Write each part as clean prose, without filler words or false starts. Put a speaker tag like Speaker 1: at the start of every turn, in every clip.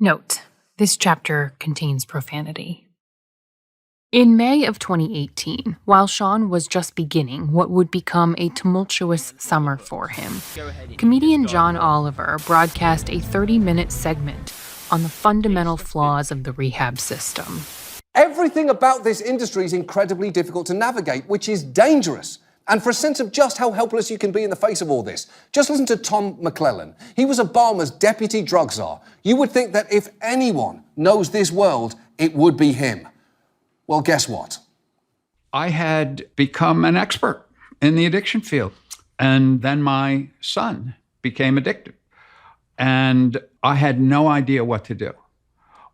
Speaker 1: Note: this chapter contains profanity. In May of 2018, while Sean was just beginning what would become a tumultuous summer for him, comedian John Oliver broadcast a 30-minute segment on the fundamental flaws of the rehab system.
Speaker 2: Everything about this industry is incredibly difficult to navigate, which is dangerous. And for a sense of just how helpless you can be in the face of all this, just listen to Tom McClellan. He was Obama's deputy drug czar. You would think that if anyone knows this world, it would be him. Well, guess what?
Speaker 3: I had become an expert in the addiction field. And then my son became addicted. And I had no idea what to do.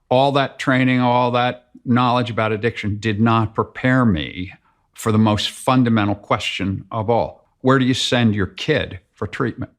Speaker 3: All that training, all that knowledge about addiction did not prepare me for the most fundamental question of all. Where do you send your kid for treatment?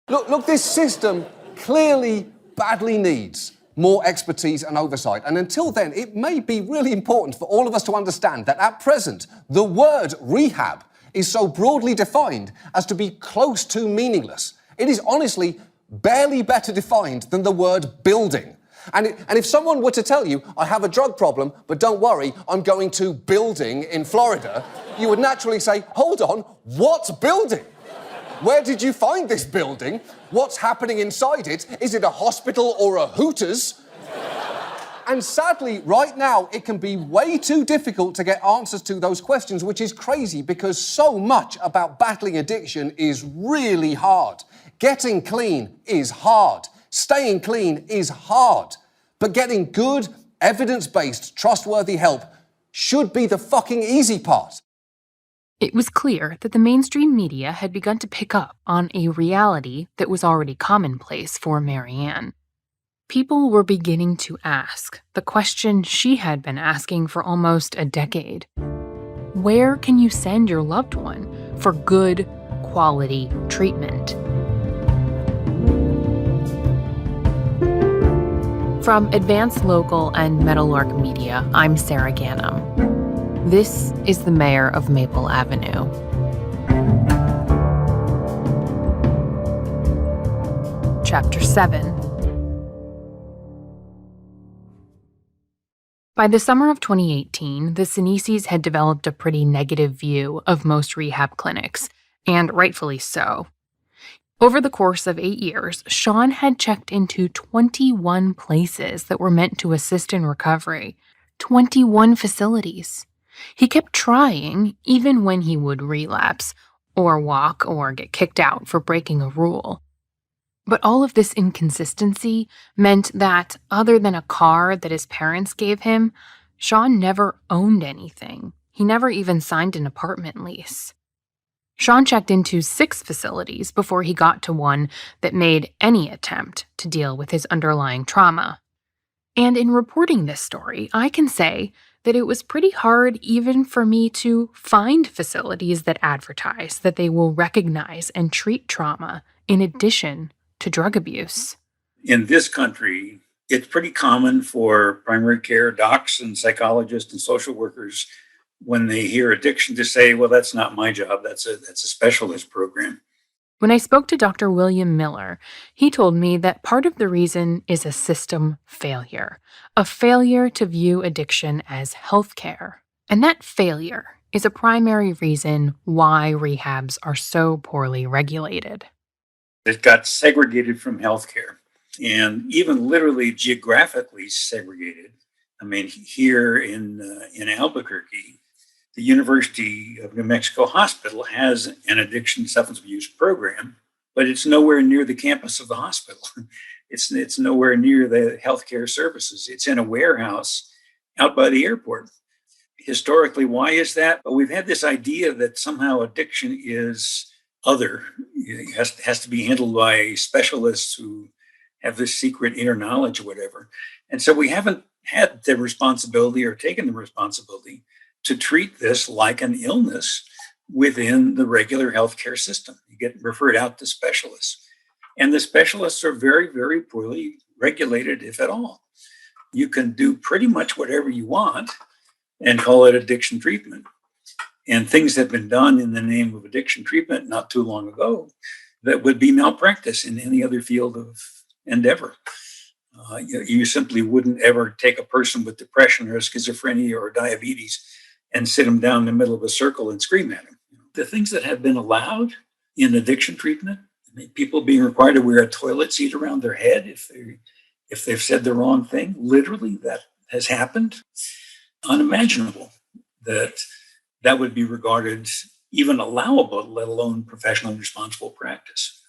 Speaker 2: Look, this system clearly badly needs more expertise and oversight. And until then, it may be really important for all of us to understand that at present, the word rehab is so broadly defined as to be close to meaningless. It is honestly barely better defined than the word building. And if someone were to tell you, I have a drug problem, but don't worry, I'm going to building in Florida, you would naturally say, hold on, what building? Where did you find this building? What's happening inside it? Is it a hospital or a Hooters? And sadly, right now, it can be way too difficult to get answers to those questions, which is crazy because so much about battling addiction is really hard. Getting clean is hard. Staying clean is hard, but getting good, evidence-based, trustworthy help should be the fucking easy part.
Speaker 1: It was clear that the mainstream media had begun to pick up on a reality that was already commonplace for Marianne. People were beginning to ask the question she had been asking for almost a decade. Where can you send your loved one for good, quality treatment? From Advanced Local and Meadowlark Media, I'm Sarah Gannam. This is the Mayor of Maple Avenue. Chapter 7. By the summer of 2018, the Sinises had developed a pretty negative view of most rehab clinics, and rightfully so. Over the course of 8 years, Sean had checked into 21 places that were meant to assist in recovery. 21 facilities. He kept trying, even when he would relapse, or walk, or get kicked out for breaking a rule. But all of this inconsistency meant that, other than a car that his parents gave him, Sean never owned anything. He never even signed an apartment lease. Sean checked into 6 facilities before he got to one that made any attempt to deal with his underlying trauma. And in reporting this story, I can say that it was pretty hard even for me to find facilities that advertise that they will recognize and treat trauma in addition to drug abuse.
Speaker 4: In this country, it's pretty common for primary care docs and psychologists and social workers, when they hear addiction, to say, well, that's not my job. That's a specialist program.
Speaker 1: When I spoke to Dr. William Miller, he told me that part of the reason is a system failure, a failure to view addiction as healthcare. And that failure is a primary reason why rehabs are so poorly regulated.
Speaker 4: It got segregated from healthcare, and even literally geographically segregated. I mean, here in Albuquerque, the University of New Mexico Hospital has an addiction substance abuse program, but it's nowhere near the campus of the hospital. It's nowhere near the healthcare services. It's in a warehouse out by the airport. Historically, why is that? Well, we've had this idea that somehow addiction is other. It has to be handled by specialists who have this secret inner knowledge or whatever. And so we haven't had the responsibility or taken the responsibility to treat this like an illness within the regular healthcare system. You get referred out to specialists. And the specialists are very, very poorly regulated, if at all. You can do pretty much whatever you want and call it addiction treatment. And things have been done in the name of addiction treatment not too long ago that would be malpractice in any other field of endeavor. You simply wouldn't ever take a person with depression or schizophrenia or diabetes and sit them down in the middle of a circle and scream at them. The things that have been allowed in addiction treatment, I mean, people being required to wear a toilet seat around their head if they've said the wrong thing, literally that has happened. Unimaginable that would be regarded even allowable, let alone professional and responsible practice.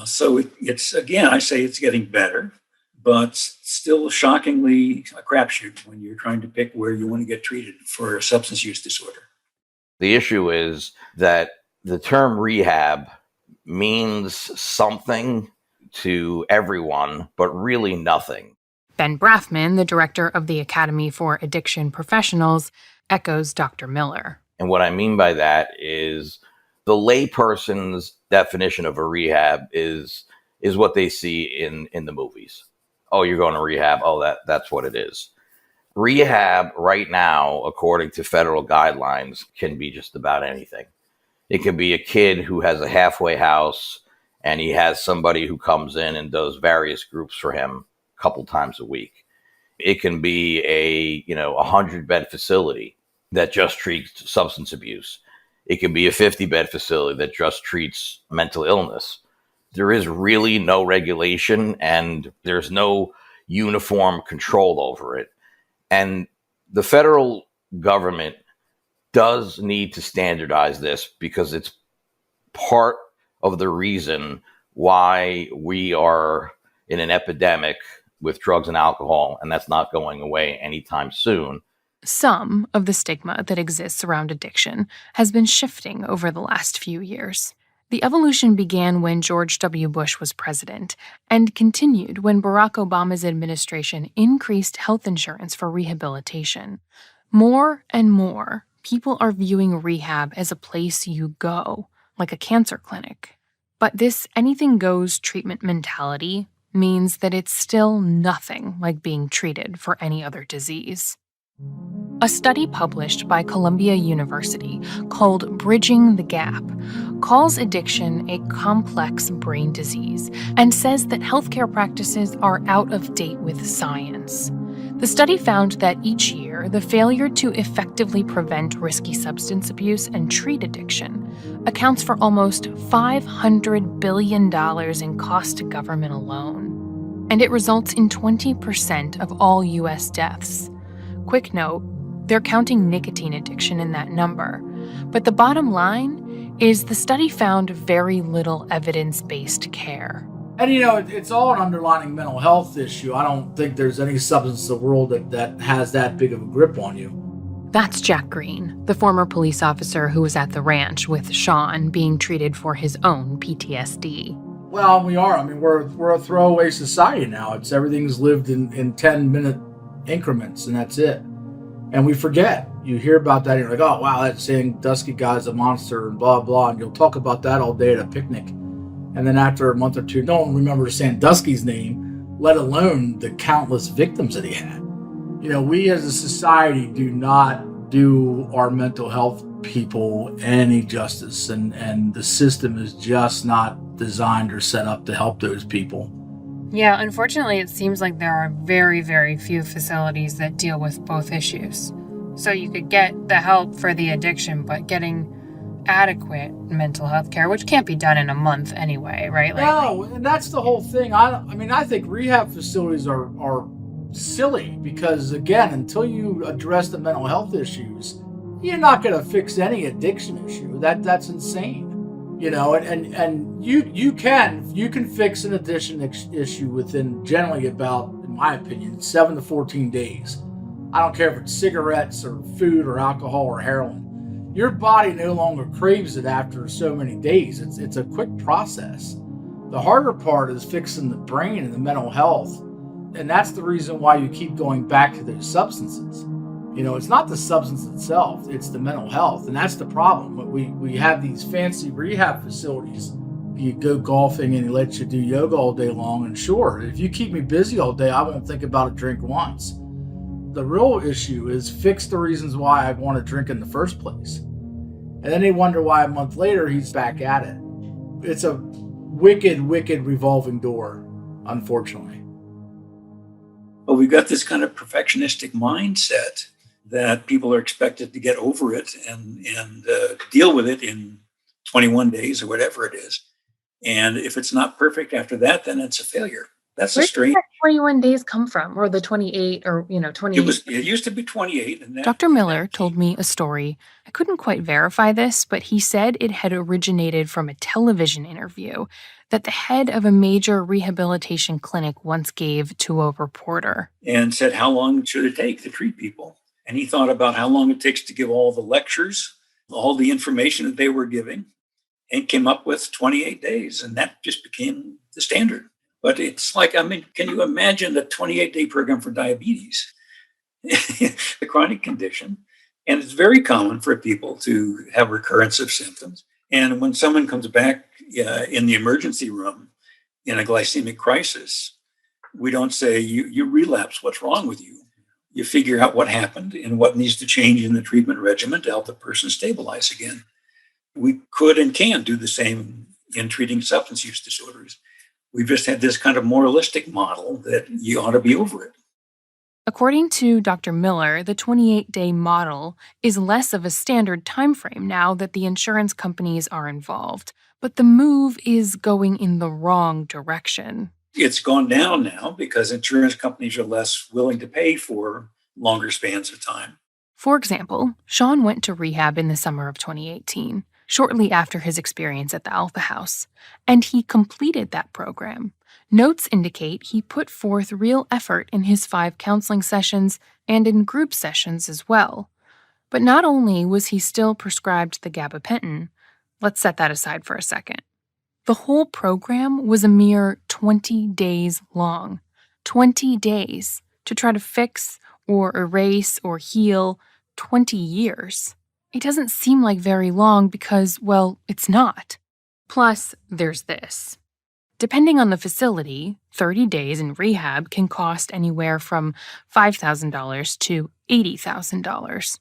Speaker 4: So it's, again, I say it's getting better, but still shockingly a crapshoot when you're trying to pick where you want to get treated for a substance use disorder.
Speaker 5: The issue is that the term rehab means something to everyone, but really nothing.
Speaker 1: Ben Braffman, the director of the Academy for Addiction Professionals, echoes Dr. Miller.
Speaker 5: And what I mean by that is the layperson's definition of a rehab is what they see in the movies. Oh, you're going to rehab. Oh, that's what it is. Rehab right now, according to federal guidelines, can be just about anything. It can be a kid who has a halfway house and he has somebody who comes in and does various groups for him a couple times a week. It can be a 100-bed facility that just treats substance abuse. It can be a 50-bed facility that just treats mental illness. There is really no regulation and there's no uniform control over it. And the federal government does need to standardize this because it's part of the reason why we are in an epidemic with drugs and alcohol, and that's not going away anytime soon.
Speaker 1: Some of the stigma that exists around addiction has been shifting over the last few years. The evolution began when George W. Bush was president and continued when Barack Obama's administration increased health insurance for rehabilitation. More and more, people are viewing rehab as a place you go, like a cancer clinic. But this anything-goes treatment mentality means that it's still nothing like being treated for any other disease. A study published by Columbia University called Bridging the Gap calls addiction a complex brain disease and says that healthcare practices are out of date with science. The study found that each year, the failure to effectively prevent risky substance abuse and treat addiction accounts for almost $500 billion in cost to government alone. And it results in 20% of all U.S. deaths. Quick note, they're counting nicotine addiction in that number. But the bottom line is the study found very little evidence-based care.
Speaker 6: And, it's all an underlying mental health issue. I don't think there's any substance in the world that has that big of a grip on you.
Speaker 1: That's Jack Green, the former police officer who was at the ranch with Sean being treated for his own PTSD.
Speaker 6: Well, we are. I mean, we're a throwaway society now. Everything's lived in 10-minute increments, and that's it. And we forget. You hear about that, and you're like, oh, wow, that Sandusky guy's a monster, and blah, blah, and you'll talk about that all day at a picnic. And then after a month or two, no one remembers Sandusky's name, let alone the countless victims that he had. We as a society do not do our mental health people any justice, and the system is just not designed or set up to help those people.
Speaker 1: Yeah, unfortunately, it seems like there are very, very few facilities that deal with both issues. So you could get the help for the addiction, but getting adequate mental health care, which can't be done in a month anyway, right?
Speaker 6: No, and that's the whole thing. I think rehab facilities are silly because, again, until you address the mental health issues, you're not going to fix any addiction issue. That's insane. And you can fix an addiction issue within generally about, in my opinion, 7 to 14 days. I don't care if it's cigarettes or food or alcohol or heroin. Your body no longer craves it after so many days. It's a quick process. The harder part is fixing the brain and the mental health. And that's the reason why you keep going back to those substances. It's not the substance itself, it's the mental health. And that's the problem. We have these fancy rehab facilities. You go golfing and they let you do yoga all day long. And sure, if you keep me busy all day, I won't think about a drink once. The real issue is fix the reasons why I want to drink in the first place. And then they wonder why a month later he's back at it. It's a wicked, wicked revolving door, unfortunately.
Speaker 4: But we've got this kind of perfectionistic mindset that people are expected to get over it and deal with it in 21 days or whatever it is. And if it's not perfect after that, then it's a failure. That's
Speaker 1: Where
Speaker 4: a
Speaker 1: did
Speaker 4: strange.
Speaker 1: that 21 days come from? Or the 28 or, 28?
Speaker 4: It used to be 28. And
Speaker 1: Dr. Miller told me a story. I couldn't quite verify this, but he said it had originated from a television interview that the head of a major rehabilitation clinic once gave to a reporter.
Speaker 4: And said, how long should it take to treat people? And he thought about how long it takes to give all the lectures, all the information that they were giving, and came up with 28 days. And that just became the standard. But it's like, can you imagine the 28-day program for diabetes, the chronic condition? And it's very common for people to have recurrence of symptoms. And when someone comes back in the emergency room in a glycemic crisis, we don't say, you relapse, what's wrong with you? You figure out what happened and what needs to change in the treatment regimen to help the person stabilize again. We could and can do the same in treating substance use disorders. We've just had this kind of moralistic model that you ought to be over it.
Speaker 1: According to Dr. Miller, the 28-day model is less of a standard timeframe now that the insurance companies are involved, but the move is going in the wrong direction.
Speaker 4: It's gone down now because insurance companies are less willing to pay for longer spans of time.
Speaker 1: For example, Sean went to rehab in the summer of 2018, shortly after his experience at the Alpha House, and he completed that program. Notes indicate he put forth real effort in his 5 counseling sessions and in group sessions as well. But not only was he still prescribed the gabapentin, let's set that aside for a second. The whole program was a mere 20 days long. 20 days to try to fix or erase or heal 20 years. It doesn't seem like very long because, well, it's not. Plus, there's this. Depending on the facility, 30 days in rehab can cost anywhere from $5,000 to $80,000.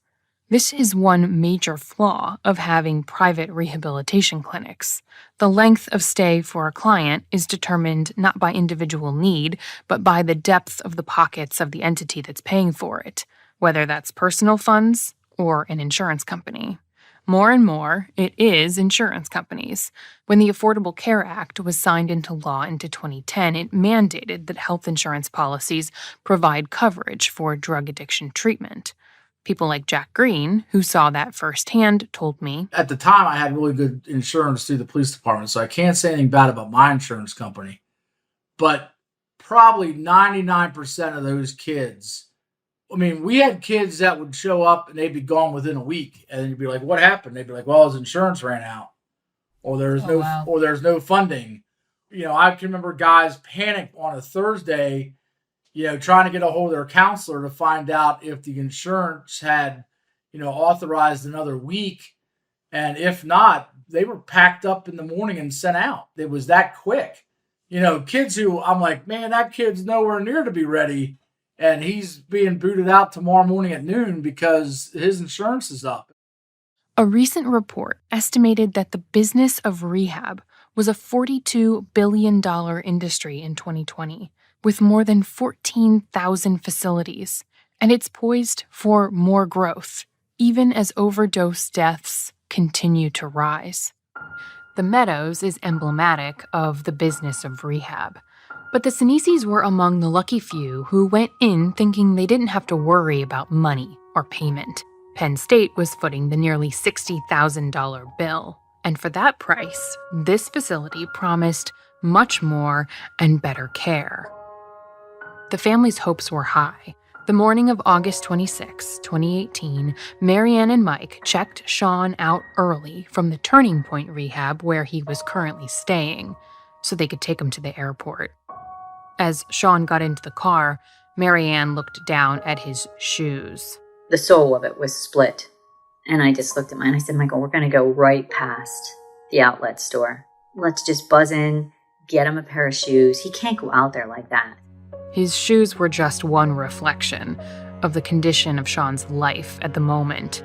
Speaker 1: This is one major flaw of having private rehabilitation clinics. The length of stay for a client is determined not by individual need, but by the depth of the pockets of the entity that's paying for it, whether that's personal funds or an insurance company. More and more, it is insurance companies. When the Affordable Care Act was signed into law in 2010, it mandated that health insurance policies provide coverage for drug addiction treatment. People like Jack Green, who saw that firsthand, told me,
Speaker 6: At the time, I had really good insurance through the police department, so I can't say anything bad about my insurance company. But probably 99% of those kids, we had kids that would show up and they'd be gone within a week. And you'd be like, what happened? They'd be like, well, his insurance ran out. Or there's no funding. I can remember guys panic on a Thursday, trying to get a hold of their counselor to find out if the insurance had, authorized another week. And if not, they were packed up in the morning and sent out. It was that quick. Kids who I'm like, man, that kid's nowhere near to be ready. And he's being booted out tomorrow morning at noon because his insurance is up.
Speaker 1: A recent report estimated that the business of rehab was a $42 billion industry in 2020, with more than 14,000 facilities, and it's poised for more growth, even as overdose deaths continue to rise. The Meadows is emblematic of the business of rehab. But the Sinisis were among the lucky few who went in thinking they didn't have to worry about money or payment. Penn State was footing the nearly $60,000 bill. And for that price, this facility promised much more and better care. The family's hopes were high. The morning of August 26, 2018, Marianne and Mike checked Sean out early from the Turning Point rehab where he was currently staying, so they could take him to the airport. As Sean got into the car, Marianne looked down at his shoes.
Speaker 7: The sole of it was split. And I just looked at mine. I said, Michael, we're going to go right past the outlet store. Let's just buzz in, get him a pair of shoes. He can't go out there like that.
Speaker 1: His shoes were just one reflection of the condition of Sean's life at the moment.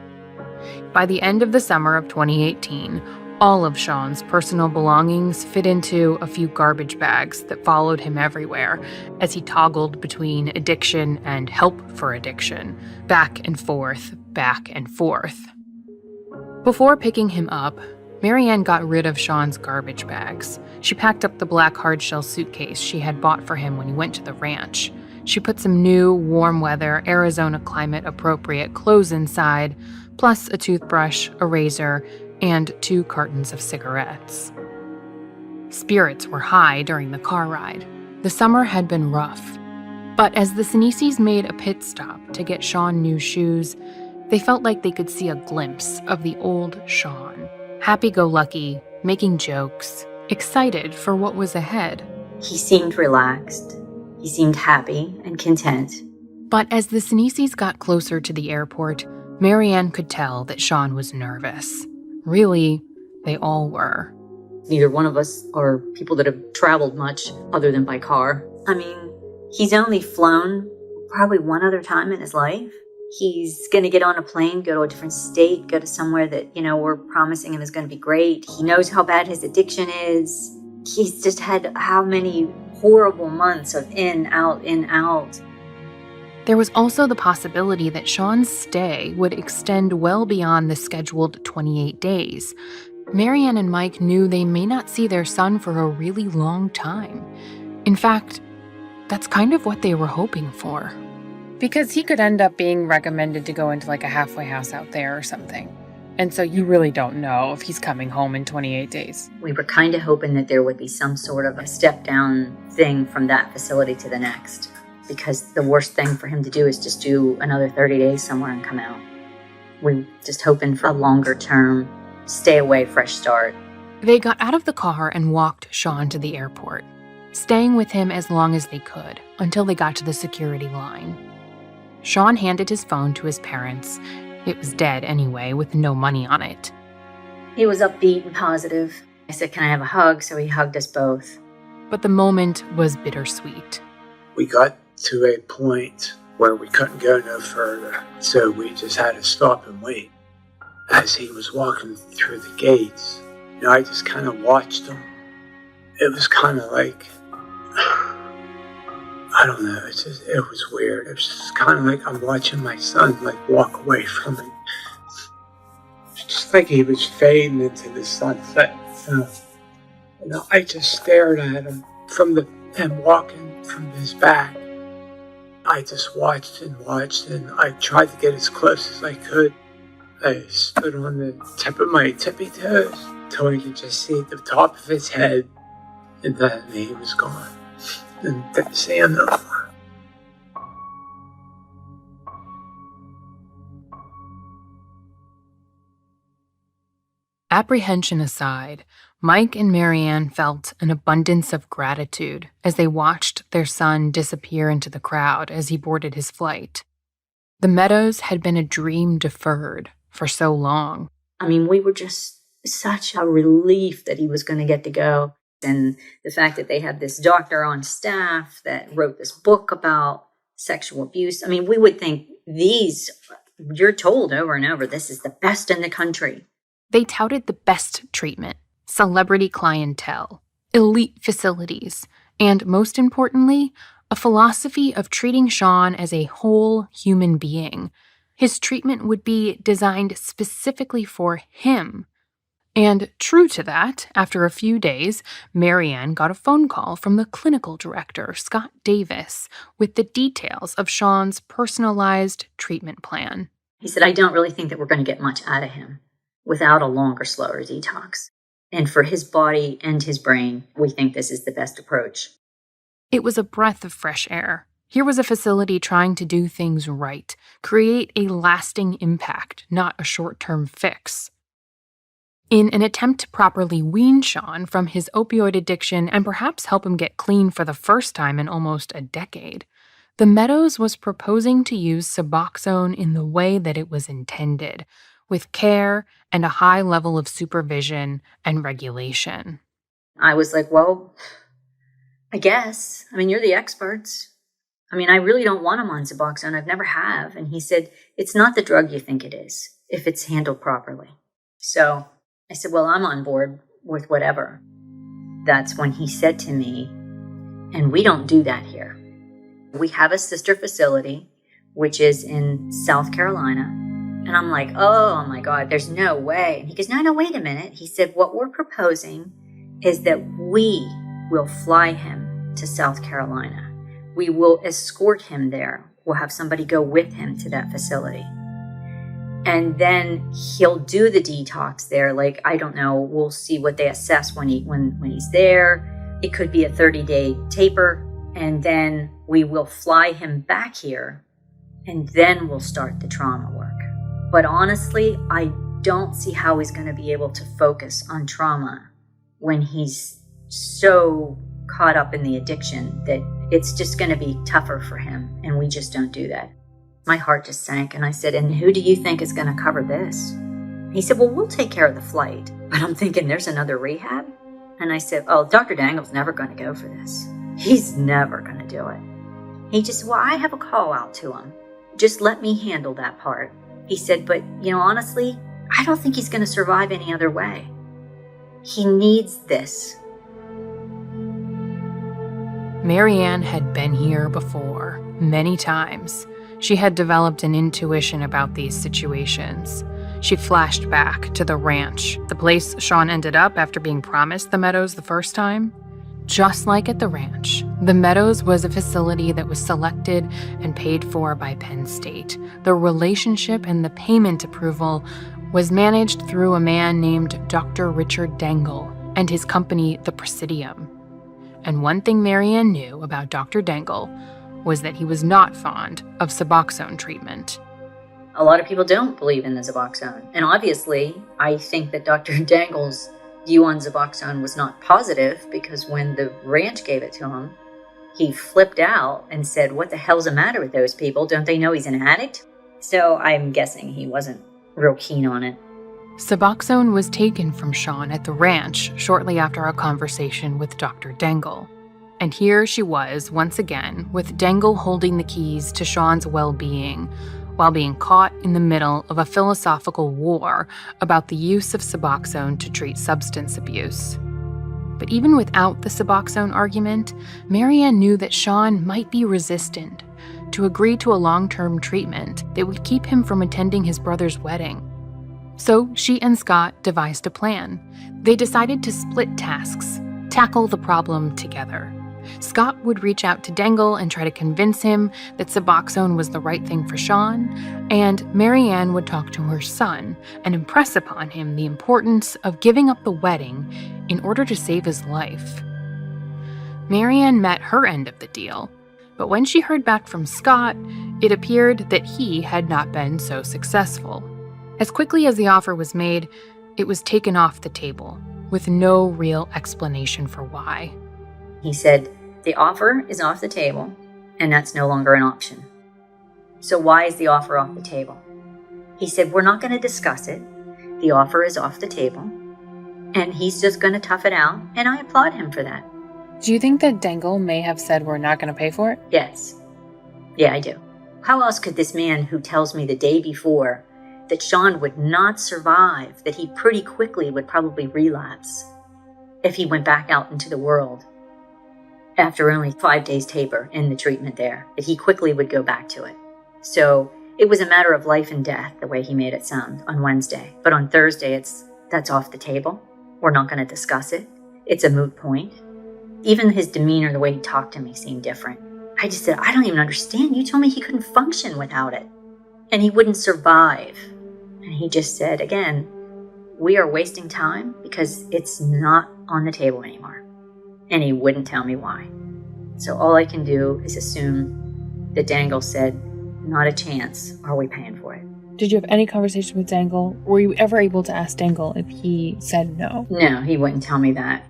Speaker 1: By the end of the summer of 2018, All of Sean's personal belongings fit into a few garbage bags that followed him everywhere as he toggled between addiction and help for addiction, back and forth, back and forth. Before picking him up, Marianne got rid of Sean's garbage bags. She packed up the black hardshell suitcase she had bought for him when he went to the ranch. She put some new, warm-weather, Arizona climate-appropriate clothes inside, plus a toothbrush, a razor, and 2 cartons of cigarettes. Spirits were high during the car ride. The summer had been rough. But as the Sinises made a pit stop to get Sean new shoes, they felt like they could see a glimpse of the old Sean. Happy-go-lucky, making jokes, excited for what was ahead.
Speaker 7: He seemed relaxed. He seemed happy and content.
Speaker 1: But as the Sinises got closer to the airport, Marianne could tell that Sean was nervous. Really, they all were.
Speaker 7: Neither one of us are people that have traveled much other than by car. I mean, he's only flown probably one other time in his life. He's going to get on a plane, go to a different state, go to somewhere that, we're promising him is going to be great. He knows how bad his addiction is. He's just had how many horrible months of in, out.
Speaker 1: There was also the possibility that Sean's stay would extend well beyond the scheduled 28 days. Marianne and Mike knew they may not see their son for a really long time. In fact, that's kind of what they were hoping for. Because he could end up being recommended to go into like a halfway house out there or something. And so you really don't know if he's coming home in 28 days.
Speaker 7: We were kind of hoping that there would be some sort of a step down thing from that facility to the next. Because the worst thing for him to do is just do another 30 days somewhere and come out. We're just hoping for a longer term, stay away, fresh start.
Speaker 1: They got out of the car and walked Sean to the airport, staying with him as long as they could until they got to the security line. Sean handed his phone to his parents. It was dead anyway, with no money on it.
Speaker 7: He was upbeat and positive. I said, "Can I have a hug?" So he hugged us both.
Speaker 1: But the moment was bittersweet.
Speaker 8: We got to a point where we couldn't go no further, so we just had to stop and wait. As he was walking through the gates, I just kind of watched him. It was kind of like, I don't know, it was weird. It was just kind of like I'm watching my son walk away from me. Just like he was fading into the sunset. I just stared at him from him walking from his back. I just watched and I tried to get as close as I could. I stood on the tip of my tippy toes till I could just see the top of his head, and then he was gone. And didn't see him no more.
Speaker 1: Apprehension aside, Mike and Marianne felt an abundance of gratitude as they watched their son disappear into the crowd as he boarded his flight. The Meadows had been a dream deferred for so long.
Speaker 7: We were just such a relief that he was going to get to go. And the fact that they had this doctor on staff that wrote this book about sexual abuse. We would think you're told over and over, this is the best in the country.
Speaker 1: They touted the best treatment, celebrity clientele, elite facilities, and most importantly, a philosophy of treating Sean as a whole human being. His treatment would be designed specifically for him. And true to that, after a few days, Marianne got a phone call from the clinical director, Scott Davis, with the details of Sean's personalized treatment plan.
Speaker 7: He said, "I don't really think that we're going to get much out of him without a longer, slower detox. And for his body and his brain, we think this is the best approach."
Speaker 1: It was a breath of fresh air. Here was a facility trying to do things right, create a lasting impact, not a short-term fix. In an attempt to properly wean Sean from his opioid addiction and perhaps help him get clean for the first time in almost a decade, the Meadows was proposing to use Suboxone in the way that it was intended, with care and a high level of supervision and regulation.
Speaker 7: I was like, well, I guess. You're the experts. I really don't want him on Suboxone. I've never have. And he said, it's not the drug you think it is, if it's handled properly. So I said, well, I'm on board with whatever. That's when he said to me, and we don't do that here. We have a sister facility, which is in South Carolina. And I'm like, oh my God, there's no way. And he goes, no, wait a minute. He said, what we're proposing is that we will fly him to South Carolina. We will escort him there. We'll have somebody go with him to that facility. And then he'll do the detox there. Like, I don't know, we'll see what they assess when he's there. It could be a 30-day taper. And then we will fly him back here. And then we'll start the trauma work. But honestly, I don't see how he's going to be able to focus on trauma when he's so caught up in the addiction that it's just going to be tougher for him. And we just don't do that. My heart just sank, and I said, and who do you think is going to cover this? He said, well, we'll take care of the flight. But I'm thinking, there's another rehab? And I said, oh, Dr. Dangle's never going to go for this. He's never going to do it. He just, well, I have a call out to him. Just let me handle that part. He said, but, honestly, I don't think he's going to survive any other way. He needs this.
Speaker 1: Marianne had been here before, many times. She had developed an intuition about these situations. She flashed back to the ranch, the place Sean ended up after being promised the Meadows the first time. Just like at the ranch, the Meadows was a facility that was selected and paid for by Penn State. The relationship and the payment approval was managed through a man named Dr. Richard Dangle and his company, the Presidium. And one thing Marianne knew about Dr. Dangle was that he was not fond of Suboxone treatment.
Speaker 7: A lot of people don't believe in the Suboxone. And obviously, I think that Dr. Dangle's view on Suboxone was not positive, because when the ranch gave it to him, he flipped out and said, what the hell's the matter with those people? Don't they know he's an addict? So I'm guessing he wasn't real keen on it.
Speaker 1: Suboxone was taken from Sean at the ranch shortly after a conversation with Dr. Dangle. And here she was once again, with Dangle holding the keys to Sean's well-being, while being caught in the middle of a philosophical war about the use of Suboxone to treat substance abuse. But even without the Suboxone argument, Marianne knew that Sean might be resistant to agree to a long-term treatment that would keep him from attending his brother's wedding. So she and Scott devised a plan. They decided to split tasks, tackle the problem together. Scott would reach out to Dangle and try to convince him that Suboxone was the right thing for Sean, and Marianne would talk to her son and impress upon him the importance of giving up the wedding in order to save his life. Marianne met her end of the deal, but when she heard back from Scott, it appeared that he had not been so successful. As quickly as the offer was made, it was taken off the table, with no real explanation for why.
Speaker 7: He said, the offer is off the table, and that's no longer an option. So why is the offer off the table? He said, we're not going to discuss it. The offer is off the table, and he's just going to tough it out, and I applaud him for that.
Speaker 1: Do you think that Dangle may have said we're not going to pay for it?
Speaker 7: Yes. Yeah, I do. How else could this man who tells me the day before that Sean would not survive, that he pretty quickly would probably relapse if he went back out into the world after only 5 days taper in the treatment there, that he quickly would go back to it. So it was a matter of life and death, the way he made it sound on Wednesday. But on Thursday, that's off the table. We're not going to discuss it. It's a moot point. Even his demeanor, the way he talked to me, seemed different. I just said, I don't even understand. You told me he couldn't function without it, and he wouldn't survive. And he just said, again, we are wasting time because it's not on the table anymore. And he wouldn't tell me why. So all I can do is assume that Dangle said, not a chance. Are we paying for it?
Speaker 9: Did you have any conversation with Dangle? Were you ever able to ask Dangle if he said no?
Speaker 7: No, he wouldn't tell me that.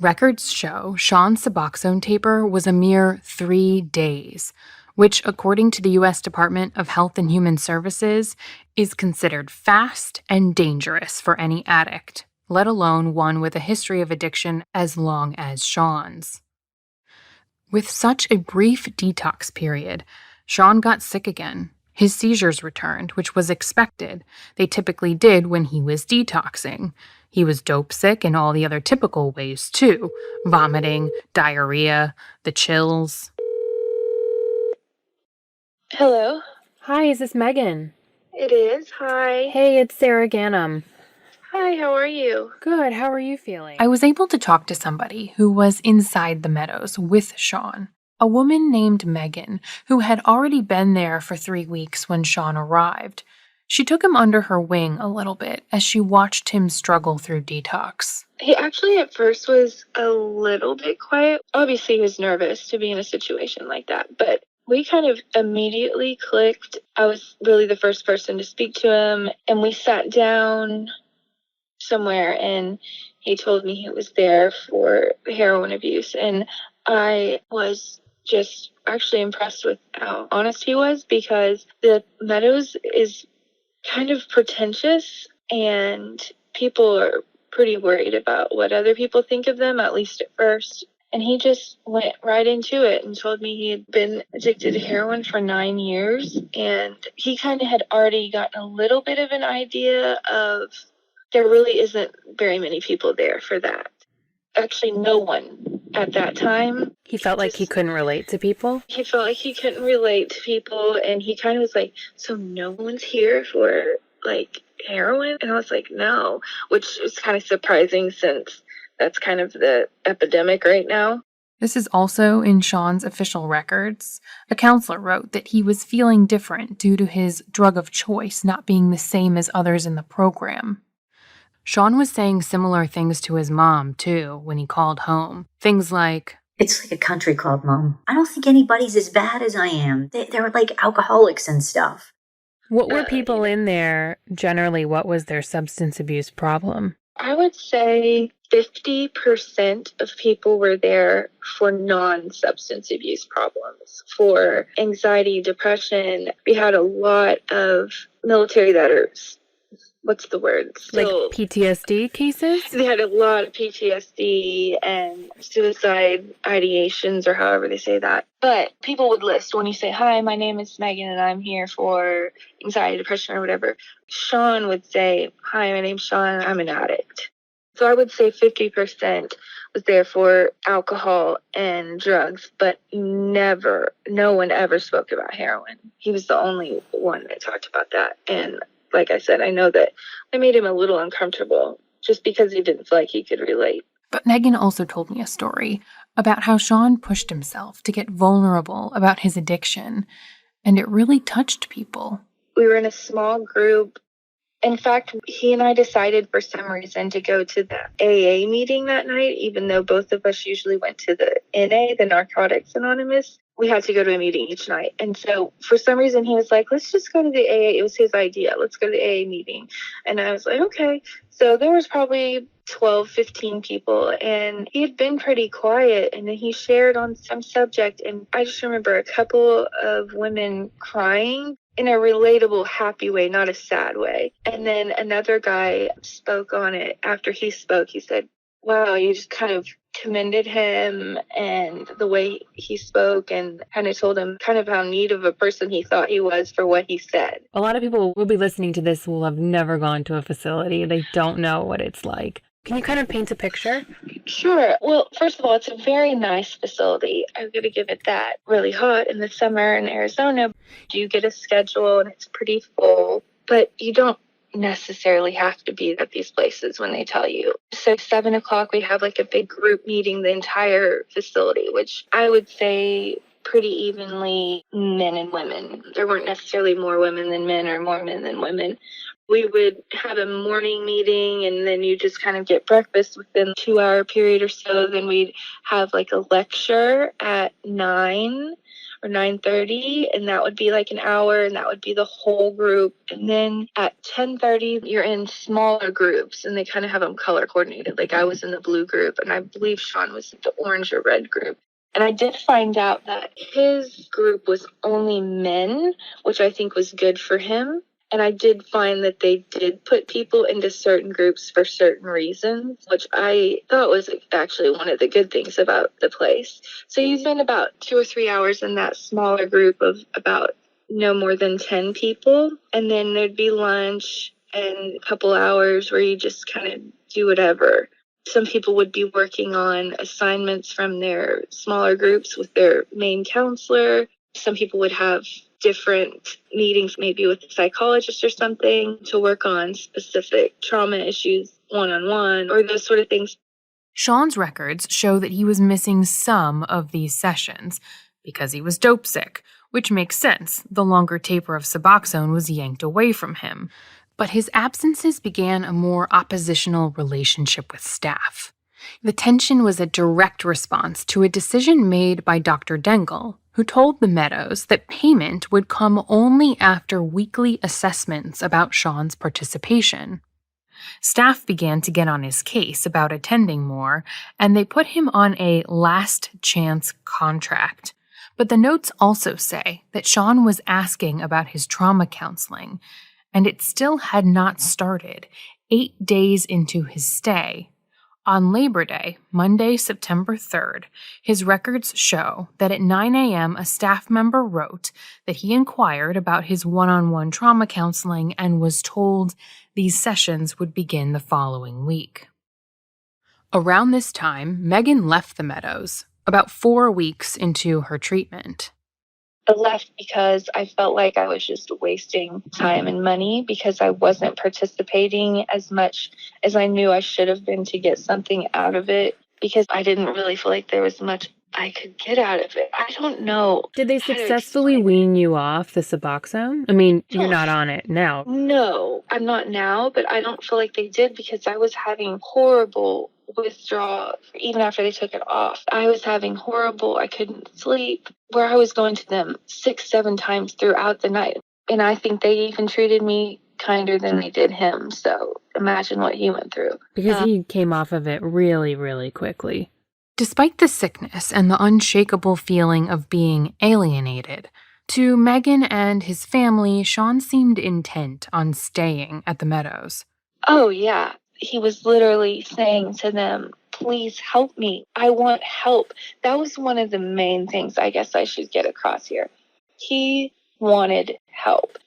Speaker 1: Records show Sean's Suboxone taper was a mere 3 days, which, according to the U.S. Department of Health and Human Services, is considered fast and dangerous for any addict, let alone one with a history of addiction as long as Sean's. With such a brief detox period, Sean got sick again. His seizures returned, which was expected. They typically did when he was detoxing. He was dope sick in all the other typical ways, too. Vomiting, diarrhea, the chills.
Speaker 10: Hello.
Speaker 9: Hi, is this Megan?
Speaker 10: It is. Hi.
Speaker 9: Hey, it's Sarah Gannum.
Speaker 10: Hi, how are you?
Speaker 9: Good, how are you feeling?
Speaker 1: I was able to talk to somebody who was inside the meadows with Sean. A woman named Megan, who had already been there for 3 weeks when Sean arrived. She took him under her wing a little bit as she watched him struggle through detox.
Speaker 10: He actually at first was a little bit quiet. Obviously, he was nervous to be in a situation like that, but we kind of immediately clicked. I was really the first person to speak to him, and we sat down somewhere, and he told me he was there for heroin abuse, and I was just actually impressed with how honest he was, because the Meadows is kind of pretentious and people are pretty worried about what other people think of them, at least at first. And he just went right into it and told me he had been addicted to heroin for 9 years, and he kind of had already gotten a little bit of an idea of there really isn't very many people there for that. Actually, no one at that time.
Speaker 9: He felt like he couldn't relate to people?
Speaker 10: He felt like he couldn't relate to people, and he kind of was like, so no one's here for, like, heroin? And I was like, no, which is kind of surprising since that's kind of the epidemic right now.
Speaker 1: This is also in Sean's official records. A counselor wrote that he was feeling different due to his drug of choice not being the same as others in the program. Sean was saying similar things to his mom, too, when he called home. Things like,
Speaker 7: It's like a country club, Mom. I don't think anybody's as bad as I am. They're like alcoholics and stuff.
Speaker 9: What were people in there, generally, what was their substance abuse problem?
Speaker 10: I would say 50% of people were there for non-substance abuse problems, for anxiety, depression. We had a lot of military that are, what's the word?
Speaker 9: Like PTSD cases?
Speaker 10: They had a lot of PTSD and suicide ideations, or however they say that. But people would list when you say, hi, my name is Megan and I'm here for anxiety, depression, or whatever. Sean would say, hi, my name's Sean, I'm an addict. So I would say 50% was there for alcohol and drugs, but no one ever spoke about heroin. He was the only one that talked about that. And like I said, I know that I made him a little uncomfortable just because he didn't feel like he could relate.
Speaker 1: But Megan also told me a story about how Sean pushed himself to get vulnerable about his addiction, and it really touched people.
Speaker 10: We were in a small group. In fact, he and I decided for some reason to go to the AA meeting that night, even though both of us usually went to the NA, the Narcotics Anonymous. We had to go to a meeting each night. And so for some reason, he was like, let's just go to the AA. It was his idea. Let's go to the AA meeting. And I was like, okay. So there was probably 12, 15 people, and he had been pretty quiet, and then he shared on some subject. And I just remember a couple of women crying in a relatable, happy way, not a sad way. And then another guy spoke on it. After he spoke, he said, wow, you just kind of commended him and the way he spoke, and kind of told him kind of how neat of a person he thought he was for what he said.
Speaker 9: A lot of people will be listening to this will have never gone to a facility. They don't know what it's like. Can you kind of paint a picture?
Speaker 10: Sure. Well, first of all, it's a very nice facility. I'm going to give it that. Really hot in the summer in Arizona. You get a schedule and it's pretty full, but you don't necessarily have to be at these places when they tell you. So 7 o'clock, we have like a big group meeting, the entire facility, which I would say pretty evenly men and women. There weren't necessarily more women than men or more men than women. We would have a morning meeting, and then you just kind of get breakfast within a 2-hour period or so. Then we'd have like a lecture at 9 or 9:30, and that would be like an hour, and that would be the whole group. And then at 10:30, you're in smaller groups, and they kind of have them color coordinated. Like I was in the blue group, and I believe Sean was in the orange or red group. And I did find out that his group was only men, which I think was good for him. And I did find that they did put people into certain groups for certain reasons, which I thought was actually one of the good things about the place. So you spend about 2 or 3 hours in that smaller group of about no more than 10 people. And then there'd be lunch and a couple hours where you just kind of do whatever. Some people would be working on assignments from their smaller groups with their main counselor. Some people would have different meetings, maybe with a psychologist or something, to work on specific trauma issues one-on-one or those sort of things.
Speaker 1: Sean's records show that he was missing some of these sessions because he was dope sick, which makes sense. The longer taper of Suboxone was yanked away from him. But his absences began a more oppositional relationship with staff. The tension was a direct response to a decision made by Dr. Dengel, who told the Meadows that payment would come only after weekly assessments about Sean's participation. Staff began to get on his case about attending more, and they put him on a last chance contract. But the notes also say that Sean was asking about his trauma counseling, and it still had not started 8 days into his stay. On Labor Day, Monday, September 3rd, his records show that at 9 a.m. a staff member wrote that he inquired about his one-on-one trauma counseling and was told these sessions would begin the following week. Around this time, Megan left the Meadows, about 4 weeks into her treatment.
Speaker 10: I left because I felt like I was just wasting time and money because I wasn't participating as much as I knew I should have been to get something out of it, because I didn't really feel like there was much I could get out of it. I don't know.
Speaker 9: Did they successfully wean you off the Suboxone? I mean, you're not on it now.
Speaker 10: No, I'm not now, but I don't feel like they did because I was having horrible withdrawal even after they took it off. I was having I couldn't sleep, where I was going to them 6-7 times throughout the night. And I think they even treated me kinder than they did him. So imagine what he went through.
Speaker 9: Because he came off of it really, really quickly.
Speaker 1: Despite the sickness and the unshakable feeling of being alienated, to Megan and his family, Sean seemed intent on staying at the Meadows.
Speaker 10: Oh, yeah. He was literally saying to them, please help me. I want help. That was one of the main things I guess I should get across here. He wanted help.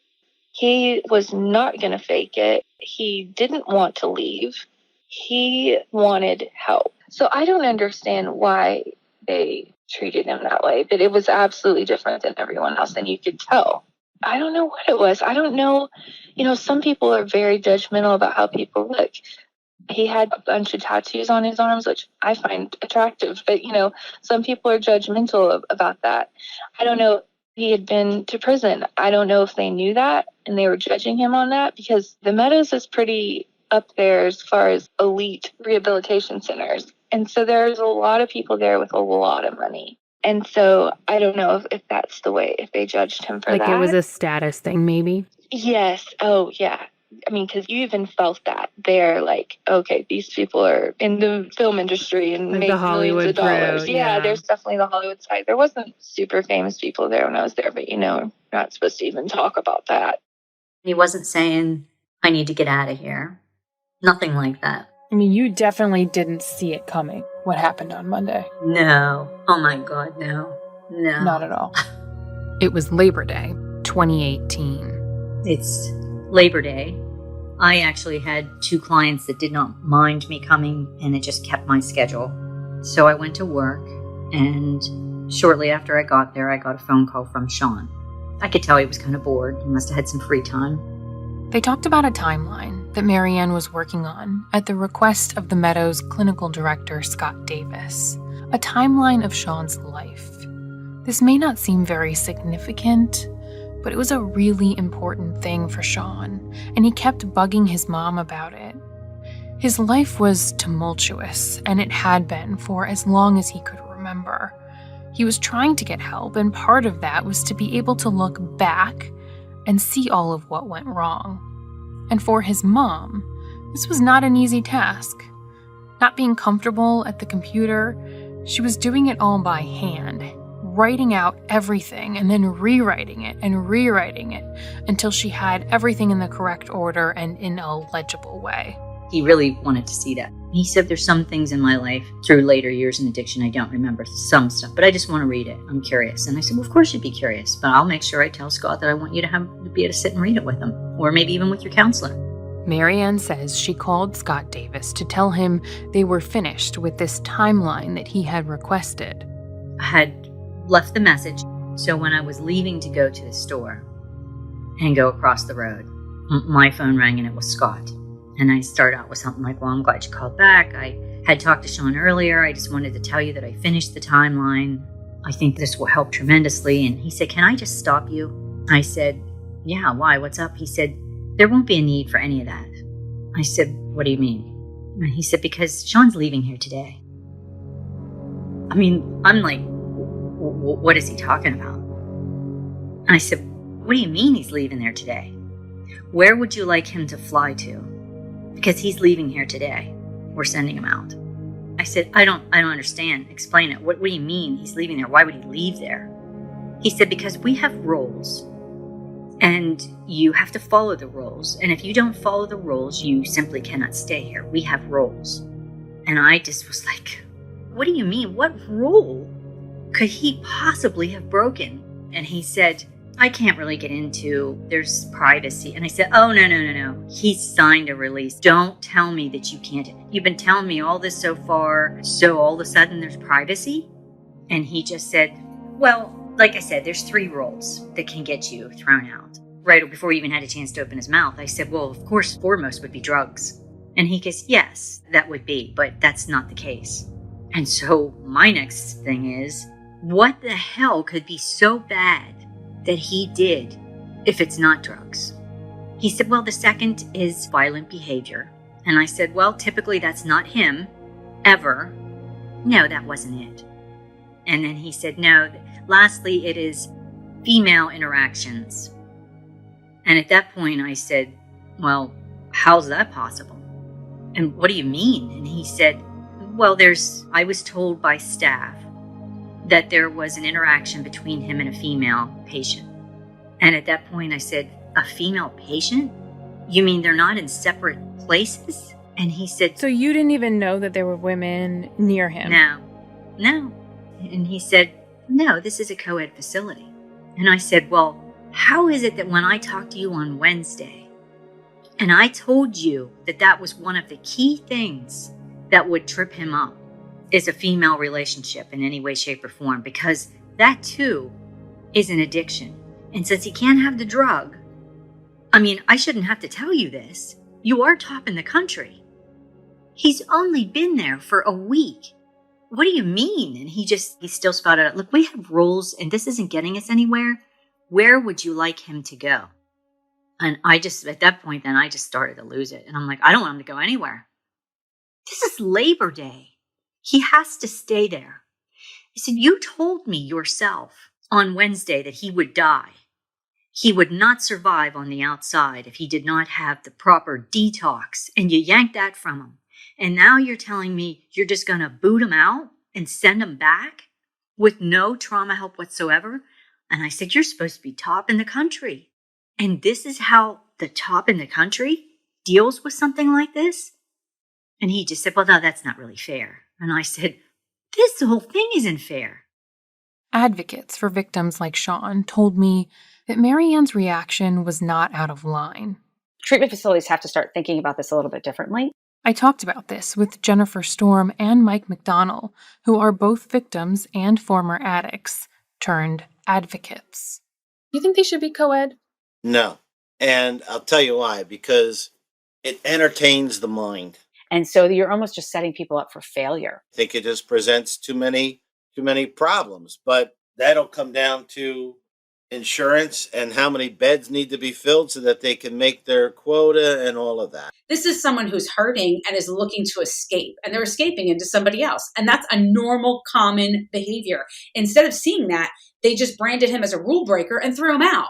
Speaker 10: He was not going to fake it. He didn't want to leave. He wanted help. So I don't understand why they treated him that way, but it was absolutely different than everyone else, and you could tell. I don't know what it was. I don't know. Some people are very judgmental about how people look. He had a bunch of tattoos on his arms, which I find attractive, but, some people are judgmental about that. I don't know if he had been to prison. I don't know if they knew that and they were judging him on that, because the Meadows is pretty up there as far as elite rehabilitation centers. And so there's a lot of people there with a lot of money. And so I don't know if that's the way, if they judged him for that.
Speaker 9: Like it was a status thing, maybe?
Speaker 10: Yes. Oh, yeah. I mean, because you even felt that. They're like, okay, these people are in the film industry and
Speaker 9: like
Speaker 10: make
Speaker 9: the Hollywood
Speaker 10: millions of dollars.
Speaker 9: crew,
Speaker 10: Yeah, there's definitely the Hollywood side. There wasn't super famous people there when I was there, but, you're not supposed to even talk about that.
Speaker 7: He wasn't saying, I need to get out of here. Nothing like that.
Speaker 1: I mean, you definitely didn't see it coming, what happened on Monday.
Speaker 7: No. Oh my God, no. No.
Speaker 1: Not at all. It was Labor Day, 2018.
Speaker 7: It's Labor Day. I actually had 2 clients that did not mind me coming, and it just kept my schedule. So I went to work, and shortly after I got there, I got a phone call from Sean. I could tell he was kind of bored. He must have had some free time.
Speaker 1: They talked about a timeline that Marianne was working on at the request of the Meadows clinical director, Scott Davis. A timeline of Sean's life. This may not seem very significant, but it was a really important thing for Sean, and he kept bugging his mom about it. His life was tumultuous, and it had been for as long as he could remember. He was trying to get help, and part of that was to be able to look back and see all of what went wrong. And for his mom, this was not an easy task. Not being comfortable at the computer, she was doing it all by hand, writing out everything and then rewriting it until she had everything in the correct order and in a legible way.
Speaker 7: He really wanted to see that. He said, there's some things in my life through later years in addiction I don't remember some stuff, but I just want to read it. I'm curious. And I said, well, of course you'd be curious, but I'll make sure I tell Scott that I want you to be able to sit and read it with him, or maybe even with your counselor.
Speaker 1: Marianne says she called Scott Davis to tell him they were finished with this timeline that he had requested.
Speaker 7: I had left the message, so when I was leaving to go to the store and go across the road, my phone rang and it was Scott. And I started out with something like, well, I'm glad you called back. I had talked to Sean earlier. I just wanted to tell you that I finished the timeline. I think this will help tremendously. And he said, can I just stop you? I said, yeah, why? What's up? He said, there won't be a need for any of that. I said, what do you mean? And he said, because Sean's leaving here today. I mean, I'm like, what is he talking about? And I said, what do you mean he's leaving there today? Where would you like him to fly to? Because he's leaving here today. We're sending him out. I said, I don't understand. Explain it. What do you mean he's leaving there? Why would he leave there? He said, because we have rules. And you have to follow the rules. And if you don't follow the rules, you simply cannot stay here. We have rules. And I just was like, what do you mean? What rule could he possibly have broken? And he said, I can't really get into, there's privacy. And I said, oh, no. He signed a release. Don't tell me that you can't. You've been telling me all this so far. So all of a sudden there's privacy? And he just said, well, like I said, there's 3 rules that can get you thrown out. Right before he even had a chance to open his mouth, I said, well, of course, foremost would be drugs. And he goes, yes, that would be, but that's not the case. And so my next thing is, what the hell could be so bad that he did if it's not drugs? He said, well, the second is violent behavior. And I said, well, typically that's not him, ever. No, that wasn't it. And then he said, no, lastly, it is female interactions. And at that point I said, well, how's that possible? And what do you mean? And he said, well, I was told by staff that there was an interaction between him and a female patient. And at that point I said, a female patient? You mean they're not in separate places? And he said,
Speaker 9: So you didn't even know that there were women near him?
Speaker 7: No. And he said, no, this is a co-ed facility. And I said, well, how is it that when I talked to you on Wednesday, and I told you that that was one of the key things that would trip him up, is a female relationship in any way, shape, or form, because that too is an addiction. And since he can't have the drug, I mean, I shouldn't have to tell you this. You are top in the country. He's only been there for a week. What do you mean? And he still spouted out, look, we have rules and this isn't getting us anywhere. Where would you like him to go? And at that point, then I just started to lose it. And I'm like, I don't want him to go anywhere. This is Labor Day. He has to stay there. He said, you told me yourself on Wednesday that he would die. He would not survive on the outside if he did not have the proper detox. And you yanked that from him. And now you're telling me you're just going to boot him out and send him back with no trauma help whatsoever? And I said, you're supposed to be top in the country. And this is how the top in the country deals with something like this? And he just said, well, no, that's not really fair. And I said, this whole thing isn't fair.
Speaker 1: Advocates for victims like Sean told me that Marianne's reaction was not out of line.
Speaker 11: Treatment facilities have to start thinking about this a little bit differently.
Speaker 1: I talked about this with Jennifer Storm and Mike McDonnell, who are both victims and former addicts turned advocates. You think they should be co-ed?
Speaker 12: No. And I'll tell you why, because it entertains the mind.
Speaker 11: And so you're almost just setting people up for failure.
Speaker 12: I think it just presents too many problems, but that'll come down to insurance and how many beds need to be filled so that they can make their quota and all of that.
Speaker 13: This is someone who's hurting and is looking to escape, and they're escaping into somebody else. And that's a normal, common behavior. Instead of seeing that, they just branded him as a rule breaker and threw him out.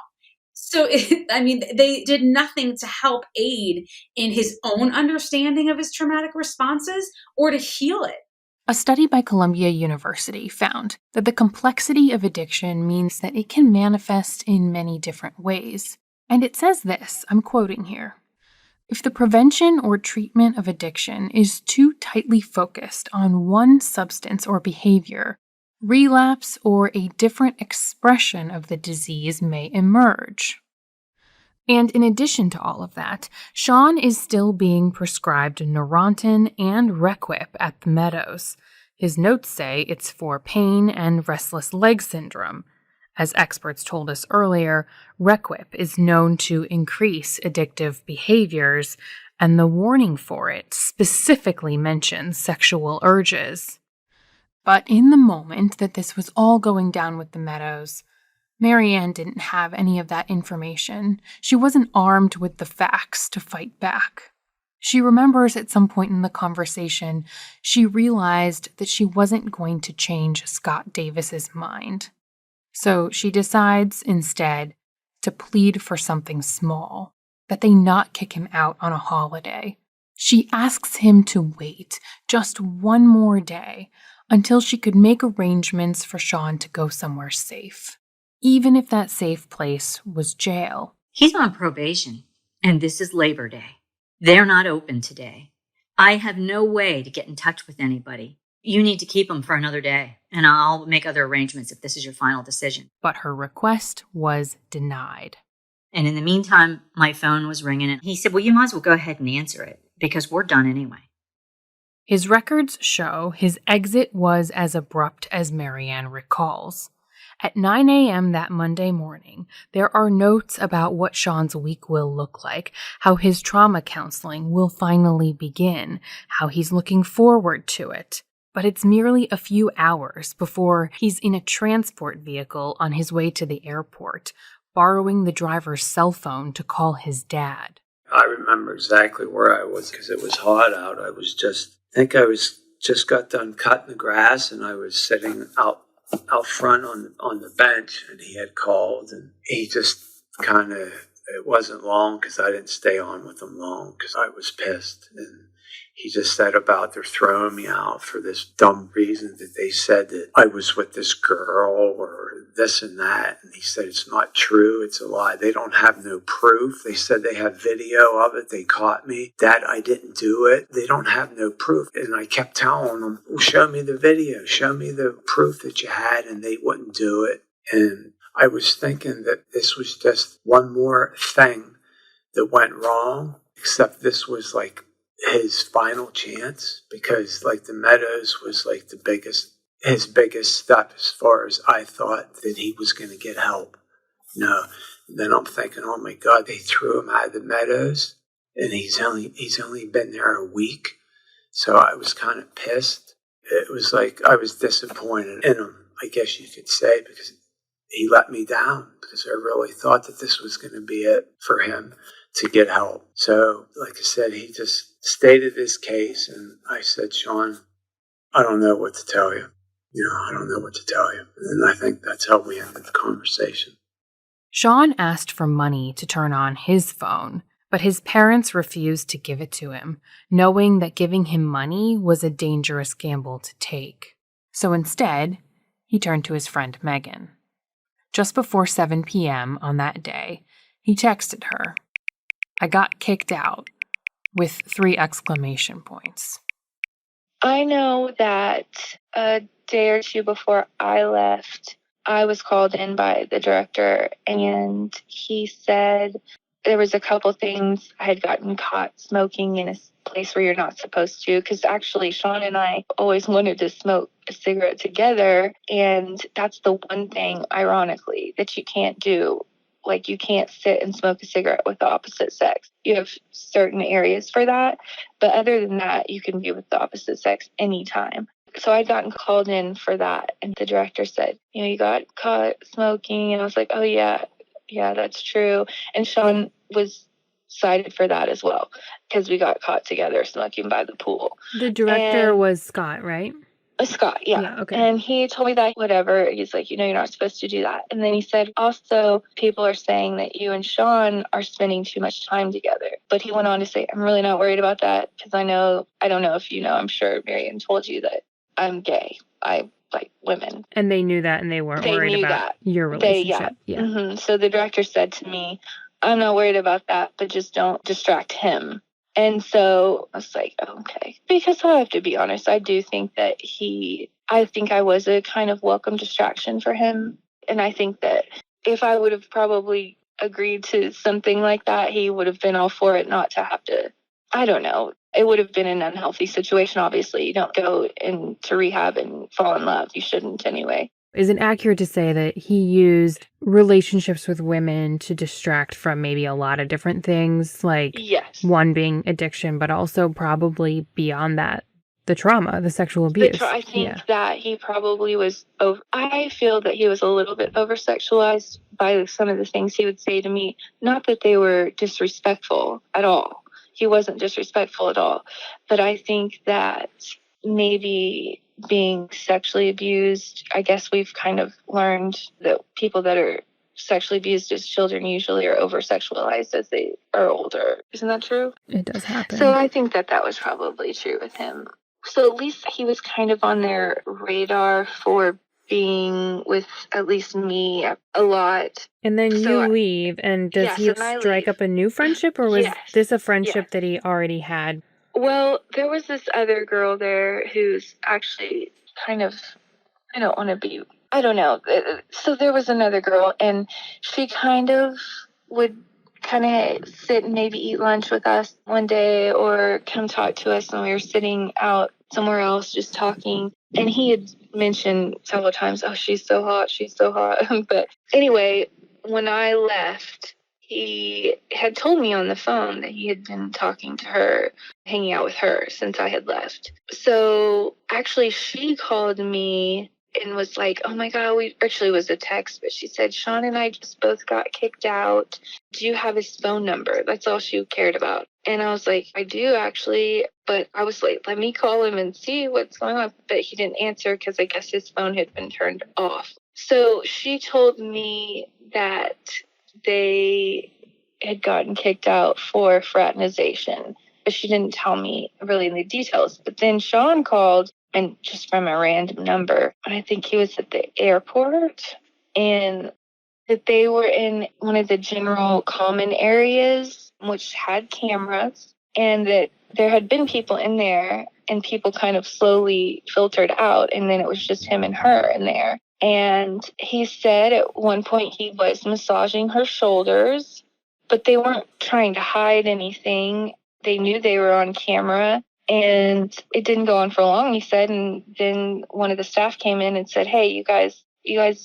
Speaker 13: So, they did nothing to help aid in his own understanding of his traumatic responses or to heal it.
Speaker 1: A study by Columbia University found that the complexity of addiction means that it can manifest in many different ways. And it says this, I'm quoting here, If the prevention or treatment of addiction is too tightly focused on one substance or behavior, relapse or a different expression of the disease may emerge. And in addition to all of that, Sean is still being prescribed Neurontin and Requip at the Meadows. His notes say it's for pain and restless leg syndrome. As experts told us earlier, Requip is known to increase addictive behaviors, and the warning for it specifically mentions sexual urges. But in the moment that this was all going down with the Meadows, Marianne didn't have any of that information. She wasn't armed with the facts to fight back. She remembers at some point in the conversation, she realized that she wasn't going to change Scott Davis's mind. So she decides instead to plead for something small, that they not kick him out on a holiday. She asks him to wait just one more day until she could make arrangements for Sean to go somewhere safe, even if that safe place was jail.
Speaker 7: He's on probation, and this is Labor Day. They're not open today. I have no way to get in touch with anybody. You need to keep him for another day, and I'll make other arrangements if this is your final decision.
Speaker 1: But her request was denied.
Speaker 7: And in the meantime, my phone was ringing, and he said, well, you might as well go ahead and answer it, because we're done anyway.
Speaker 1: His records show his exit was as abrupt as Marianne recalls. At 9 a.m. that Monday morning, there are notes about what Sean's week will look like, how his trauma counseling will finally begin, how he's looking forward to it. But it's merely a few hours before he's in a transport vehicle on his way to the airport, borrowing the driver's cell phone to call his dad.
Speaker 8: I remember exactly where I was because it was hot out. I think I was just got done cutting the grass, and I was sitting out front on the bench, and he had called, and he just kind of, it wasn't long because I didn't stay on with him long because I was pissed. And he just said about they're throwing me out for this dumb reason that they said that I was with this girl or this and that. And he said, it's not true. It's a lie. They don't have no proof. They said they have video of it. They caught me. That I didn't do it. They don't have no proof. And I kept telling them, well, show me the video. Show me the proof that you had. And they wouldn't do it. And I was thinking that this was just one more thing that went wrong, except this was like his final chance, because like the Meadows was like his biggest step as far as I thought that he was going to get help. No. And then I'm thinking, oh my God, they threw him out of the Meadows, and he's only been there a week. So I was kind of pissed. It was like I was disappointed in him, I guess you could say, because he let me down, because I really thought that this was going to be it for him to get help. So, like I said, he just stated his case, and I said, Sean, I don't know what to tell you. I don't know what to tell you. And I think that's how we ended the conversation.
Speaker 1: Sean asked for money to turn on his phone, but his parents refused to give it to him, knowing that giving him money was a dangerous gamble to take. So instead, he turned to his friend Megan. Just before 7 p.m. on that day, he texted her, I got kicked out, with 3 exclamation points.
Speaker 10: I know that a day or two before I left, I was called in by the director, and he said there was a couple things. I had gotten caught smoking in a place where you're not supposed to, because actually Sean and I always wanted to smoke a cigarette together, and that's the one thing, ironically, that you can't do. Like, you can't sit and smoke a cigarette with the opposite sex. You have certain areas for that, but other than that, you can be with the opposite sex anytime. So I'd gotten called in for that, and the director said, you got caught smoking, and I was like, oh yeah, that's true. And Sean was cited for that as well, because we got caught together smoking by the pool.
Speaker 9: The director was Scott, right?
Speaker 10: Scott, yeah.
Speaker 9: Okay.
Speaker 10: And he told me that, whatever. He's like, you're not supposed to do that. And then he said, also, people are saying that you and Sean are spending too much time together. But he went on to say, I'm really not worried about that, because I don't know if you know, I'm sure Marianne told you that I'm gay. I like women.
Speaker 9: And they knew that, and they weren't worried about your relationship.
Speaker 10: Yeah. Mm-hmm. So the director said to me, I'm not worried about that, but just don't distract him. And so I was like, okay. Because I have to be honest, I do think that I think I was a kind of welcome distraction for him. And I think that if I would have probably agreed to something like that, he would have been all for it, not to have to, I don't know. It would have been an unhealthy situation, obviously. You don't go into rehab and fall in love. You shouldn't anyway.
Speaker 9: Is it accurate to say that he used relationships with women to distract from maybe a lot of different things, like
Speaker 10: yes,
Speaker 9: one being addiction, but also probably beyond that, the trauma, the sexual abuse?
Speaker 10: I think that he probably was I feel that he was a little bit over-sexualized by some of the things he would say to me. Not that they were disrespectful at all. He wasn't disrespectful at all. But I think that maybe being sexually abused, I guess we've kind of learned that people that are sexually abused as children usually are over-sexualized as they are older. Isn't that true?
Speaker 9: It does happen.
Speaker 10: So I think that was probably true with him. So at least he was kind of on their radar for being with at least me a lot.
Speaker 9: And then you leave, and does he strike up a new friendship, or was this a friendship that he already had?
Speaker 10: Well, there was this other girl there who's actually kind of, I don't know. So there was another girl, and she kind of would kind of sit and maybe eat lunch with us one day or come talk to us when we were sitting out somewhere else just talking. And he had mentioned several times, oh, she's so hot. But anyway, when I left, he had told me on the phone that he had been talking to her, hanging out with her since I had left. So actually she called me and was like, oh my God, it was a text, but she said, Sean and I just both got kicked out. Do you have his phone number? That's all she cared about. And I was like, I do actually, but I was like, let me call him and see what's going on. But he didn't answer because I guess his phone had been turned off. So she told me that they had gotten kicked out for fraternization, but she didn't tell me really the details. But then Sean called, and just from a random number, and I think he was at the airport, and that they were in one of the general common areas, which had cameras, and that there had been people in there, and people kind of slowly filtered out, and then it was just him and her in there. And he said at one point he was massaging her shoulders, but they weren't trying to hide anything. They knew they were on camera. And it didn't go on for long, he said. And then one of the staff came in and said, hey, you guys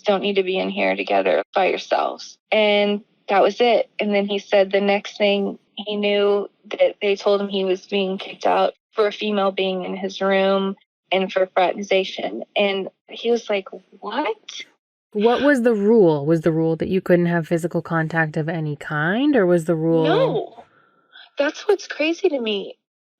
Speaker 10: don't need to be in here together by yourselves. And that was it. And then he said the next thing he knew that they told him he was being kicked out for a female being in his room and for fraternization. And he was like, what?
Speaker 9: What was the rule? Was the rule that you couldn't have physical contact of any kind, or was the rule?
Speaker 10: No. That's what's crazy to me.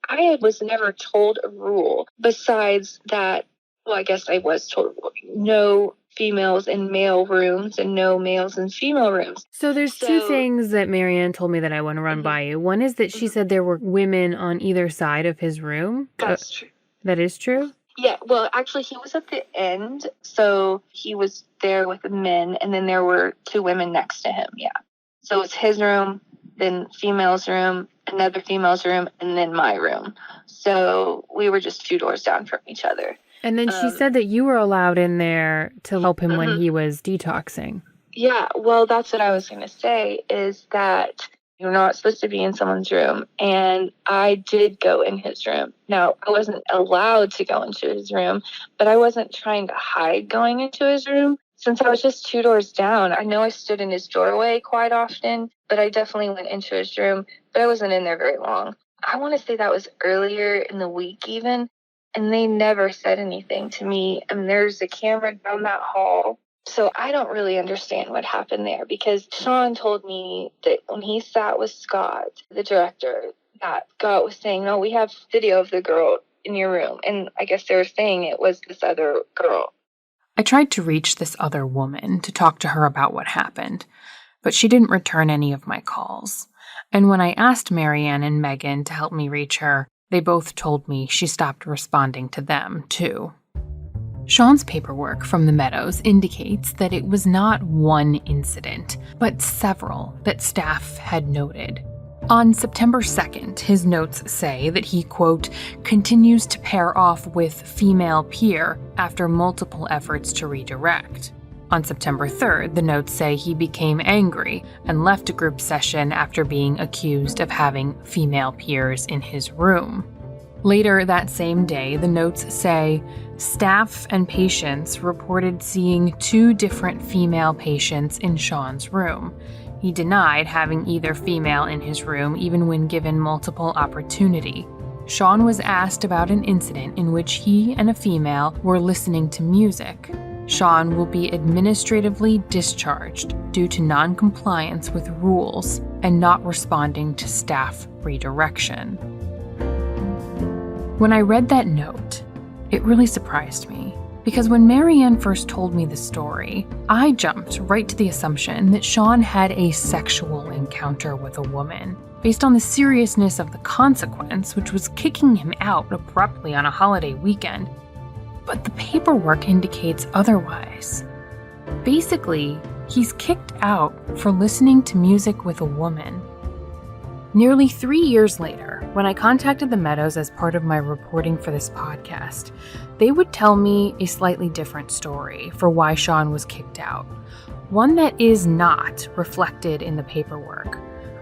Speaker 10: I was never told a rule besides that, well, I guess I was told no females in male rooms and no males in female rooms.
Speaker 9: So there's two things that Marianne told me that I want to run by you. One is that she said there were women on either side of his room.
Speaker 10: That's true.
Speaker 9: That is true?
Speaker 10: Yeah, well, actually, he was at the end, so he was there with the men, and then there were two women next to him, yeah. So it's his room, then female's room, another female's room, and then my room. So we were just 2 doors down from each other.
Speaker 9: And then she said that you were allowed in there to help him when he was detoxing.
Speaker 10: Yeah, well, that's what I was going to say, is that you're not supposed to be in someone's room. And I did go in his room. Now, I wasn't allowed to go into his room, but I wasn't trying to hide going into his room. Since I was just 2 doors down, I know I stood in his doorway quite often, but I definitely went into his room, but I wasn't in there very long. I want to say that was earlier in the week even, and they never said anything to me. And there's a camera down that hall. So I don't really understand what happened there, because Sean told me that when he sat with Scott, the director, that Scott was saying, no, we have video of the girl in your room. And I guess they were saying it was this other girl.
Speaker 1: I tried to reach this other woman to talk to her about what happened, but she didn't return any of my calls. And when I asked Marianne and Megan to help me reach her, they both told me she stopped responding to them, too. Sean's paperwork from the Meadows indicates that it was not one incident, but several that staff had noted. On September 2nd, his notes say that he, quote, continues to pair off with female peer after multiple efforts to redirect. On September 3rd, the notes say he became angry and left a group session after being accused of having female peers in his room. Later that same day, the notes say staff and patients reported seeing 2 different female patients in Sean's room. He denied having either female in his room even when given multiple opportunity. Sean was asked about an incident in which he and a female were listening to music. Sean will be administratively discharged due to non-compliance with rules and not responding to staff redirection. When I read that note, it really surprised me. Because when Marianne first told me the story, I jumped right to the assumption that Sean had a sexual encounter with a woman, based on the seriousness of the consequence, which was kicking him out abruptly on a holiday weekend. But the paperwork indicates otherwise. Basically, he's kicked out for listening to music with a woman. Nearly 3 years later, when I contacted the Meadows as part of my reporting for this podcast, they would tell me a slightly different story for why Sean was kicked out, one that is not reflected in the paperwork.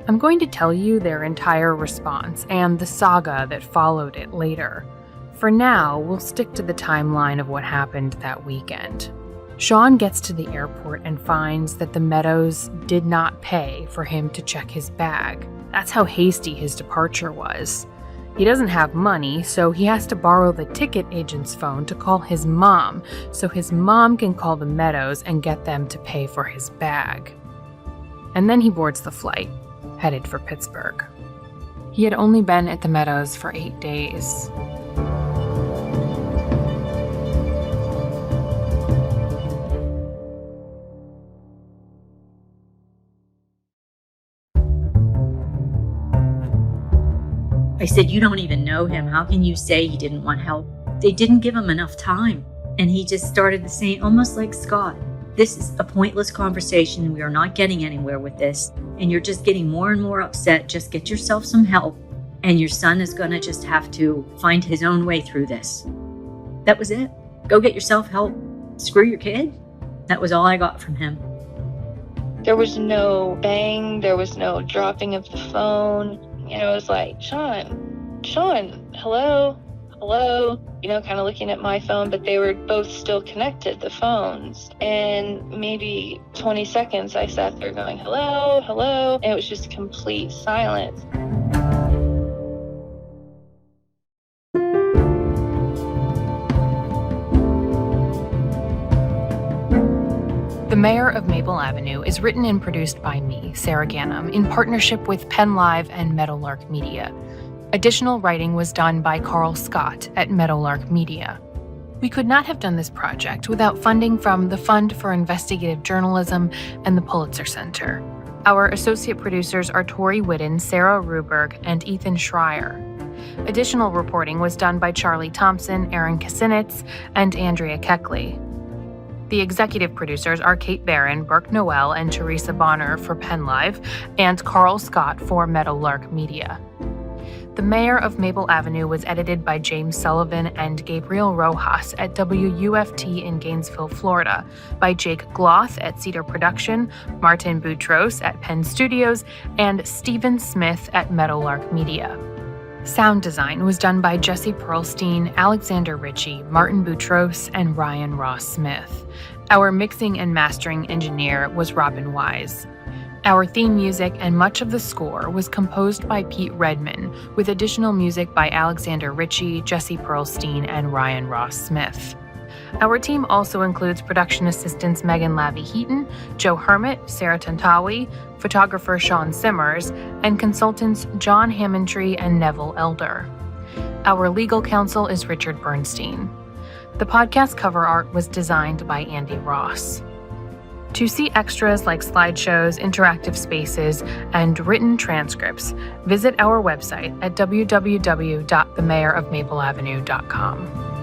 Speaker 1: I'm going to tell you their entire response and the saga that followed it later. For now, we'll stick to the timeline of what happened that weekend. Sean gets to the airport and finds that the Meadows did not pay for him to check his bag. That's how hasty his departure was. He doesn't have money, so he has to borrow the ticket agent's phone to call his mom, so his mom can call the Meadows and get them to pay for his bag. And then he boards the flight, headed for Pittsburgh. He had only been at the Meadows for 8 days.
Speaker 7: I said, you don't even know him. How can you say he didn't want help? They didn't give him enough time. And he just started saying, almost like Scott, this is a pointless conversation. We are not getting anywhere with this. And you're just getting more and more upset. Just get yourself some help. And your son is going to just have to find his own way through this. That was it. Go get yourself help. Screw your kid. That was all I got from him.
Speaker 10: There was no bang. There was no dropping of the phone. You know, it was like, Sean, hello, kind of looking at my phone, but they were both still connected, the phones. And maybe 20 seconds, I sat there going, hello, and it was just complete silence.
Speaker 1: The Mayor of Maple Avenue is written and produced by me, Sarah Gannam, in partnership with Penn Live and Meadowlark Media. Additional writing was done by Carl Scott at Meadowlark Media. We could not have done this project without funding from the Fund for Investigative Journalism and the Pulitzer Center. Our associate producers are Tori Whitten, Sarah Ruberg, and Ethan Schreier. Additional reporting was done by Charlie Thompson, Aaron Kasinitz, and Andrea Keckley. The executive producers are Kate Barron, Burke Noel, and Teresa Bonner for Penn Live, and Carl Scott for Meadowlark Media. The Mayor of Maple Avenue was edited by James Sullivan and Gabriel Rojas at WUFT in Gainesville, Florida, by Jake Gloth at Cedar Production, Martin Boutros at Penn Studios, and Stephen Smith at Meadowlark Media. Sound design was done by Jesse Pearlstein, Alexander Ritchie, Martin Boutros, and Ryan Ross Smith. Our mixing and mastering engineer was Robin Wise. Our theme music and much of the score was composed by Pete Redman, with additional music by Alexander Ritchie, Jesse Pearlstein, and Ryan Ross Smith. Our team also includes production assistants Megan Lavey-Heaton, Joe Hermit, Sarah Tantawi, photographer Sean Simmers, and consultants John Hammondtree and Neville Elder. Our legal counsel is Richard Bernstein. The podcast cover art was designed by Andy Ross. To see extras like slideshows, interactive spaces, and written transcripts, visit our website at www.themayorofmapleavenue.com.